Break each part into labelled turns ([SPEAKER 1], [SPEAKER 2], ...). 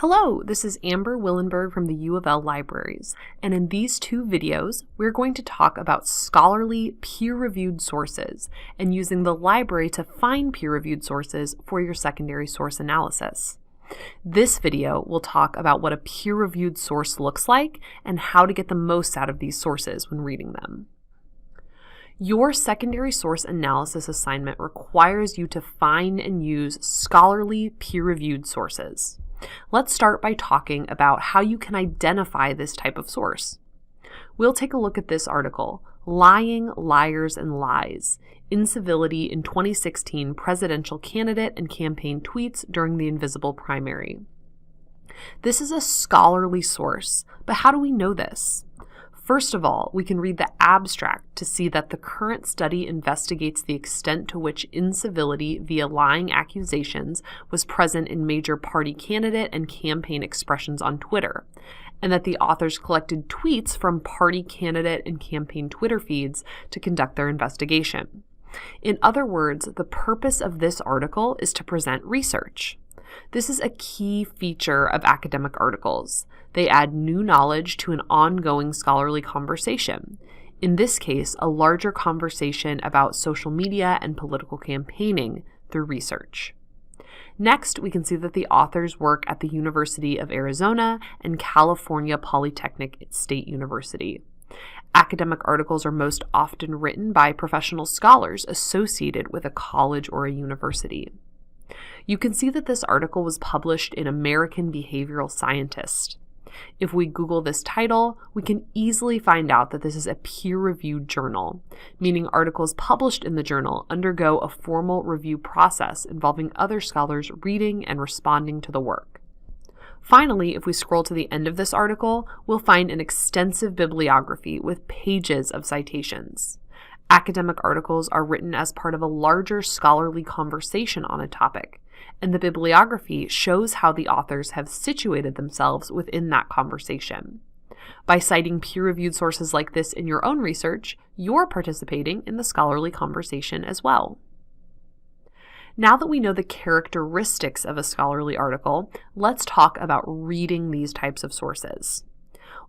[SPEAKER 1] Hello, this is Amber Willenberg from the U of L Libraries, and in these two videos, we're going to talk about scholarly, peer-reviewed sources and using the library to find peer-reviewed sources for your secondary source analysis. This video will talk about what a peer-reviewed source looks like and how to get the most out of these sources when reading them. Your secondary source analysis assignment requires you to find and use scholarly, peer-reviewed sources. Let's start by talking about how you can identify this type of source. We'll take a look at this article, Lying, Liars, and Lies, Incivility in 2016 Presidential Candidate and Campaign Tweets During the Invisible Primary. This is a scholarly source, but how do we know this? First of all, we can read the abstract to see that the current study investigates the extent to which incivility via lying accusations was present in major party candidate and campaign expressions on Twitter, and that the authors collected tweets from party candidate and campaign Twitter feeds to conduct their investigation. In other words, the purpose of this article is to present research. This is a key feature of academic articles. They add new knowledge to an ongoing scholarly conversation. In this case, a larger conversation about social media and political campaigning through research. Next, we can see that the authors work at the University of Arizona and California Polytechnic State University. Academic articles are most often written by professional scholars associated with a college or a university. You can see that this article was published in American Behavioral Scientist. If we Google this title, we can easily find out that this is a peer-reviewed journal, meaning articles published in the journal undergo a formal review process involving other scholars reading and responding to the work. Finally, if we scroll to the end of this article, we'll find an extensive bibliography with pages of citations. Academic articles are written as part of a larger scholarly conversation on a topic, and the bibliography shows how the authors have situated themselves within that conversation. By citing peer-reviewed sources like this in your own research, you're participating in the scholarly conversation as well. Now that we know the characteristics of a scholarly article, let's talk about reading these types of sources.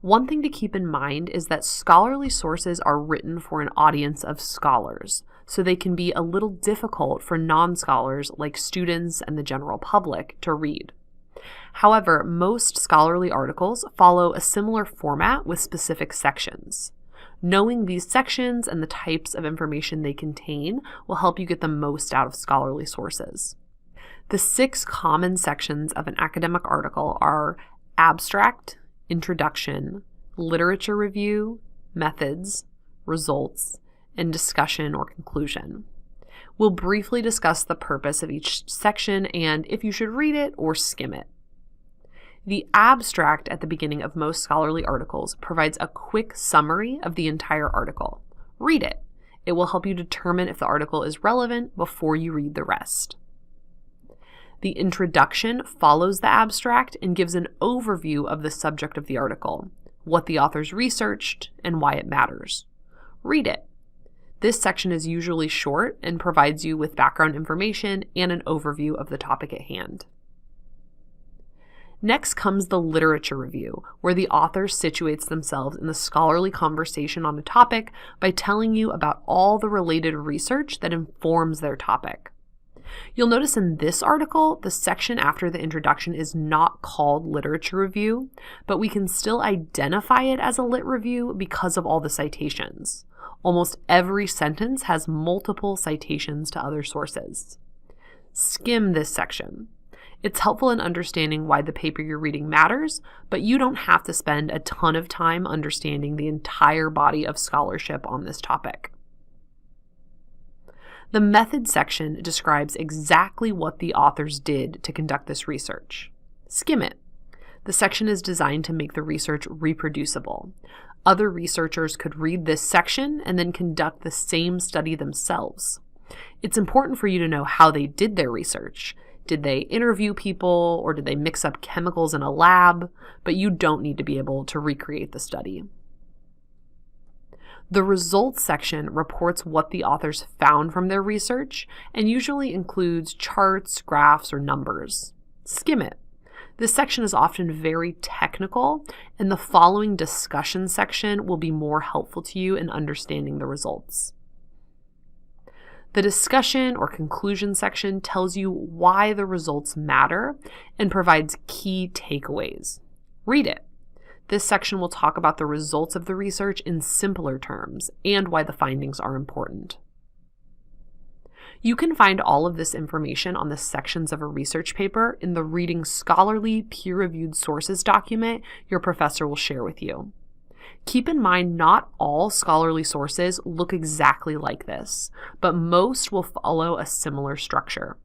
[SPEAKER 1] One thing to keep in mind is that scholarly sources are written for an audience of scholars, so they can be a little difficult for non-scholars like students and the general public to read. However, most scholarly articles follow a similar format with specific sections. Knowing these sections and the types of information they contain will help you get the most out of scholarly sources. The 6 common sections of an academic article are abstract, introduction, literature review, methods, results, and discussion or conclusion. We'll briefly discuss the purpose of each section and if you should read it or skim it. The abstract at the beginning of most scholarly articles provides a quick summary of the entire article. Read it. It will help you determine if the article is relevant before you read the rest. The introduction follows the abstract and gives an overview of the subject of the article, what the authors researched, and why it matters. Read it. This section is usually short and provides you with background information and an overview of the topic at hand. Next comes the literature review, where the author situates themselves in the scholarly conversation on a topic by telling you about all the related research that informs their topic. You'll notice in this article, the section after the introduction is not called literature review, but we can still identify it as a lit review because of all the citations. Almost every sentence has multiple citations to other sources. Skim this section. It's helpful in understanding why the paper you're reading matters, but you don't have to spend a ton of time understanding the entire body of scholarship on this topic. The method section describes exactly what the authors did to conduct this research. Skim it. The section is designed to make the research reproducible. Other researchers could read this section and then conduct the same study themselves. It's important for you to know how they did their research. Did they interview people or did they mix up chemicals in a lab? But you don't need to be able to recreate the study. The results section reports what the authors found from their research and usually includes charts, graphs, or numbers. Skim it. This section is often very technical, and the following discussion section will be more helpful to you in understanding the results. The discussion or conclusion section tells you why the results matter and provides key takeaways. Read it. This section will talk about the results of the research in simpler terms and why the findings are important. You can find all of this information on the sections of a research paper in the Reading Scholarly Peer-Reviewed Sources document your professor will share with you. Keep in mind, not all scholarly sources look exactly like this, but most will follow a similar structure.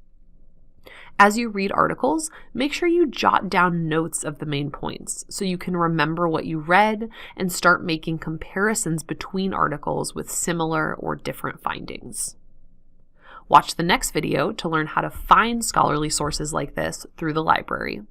[SPEAKER 1] As you read articles, make sure you jot down notes of the main points so you can remember what you read and start making comparisons between articles with similar or different findings. Watch the next video to learn how to find scholarly sources like this through the library.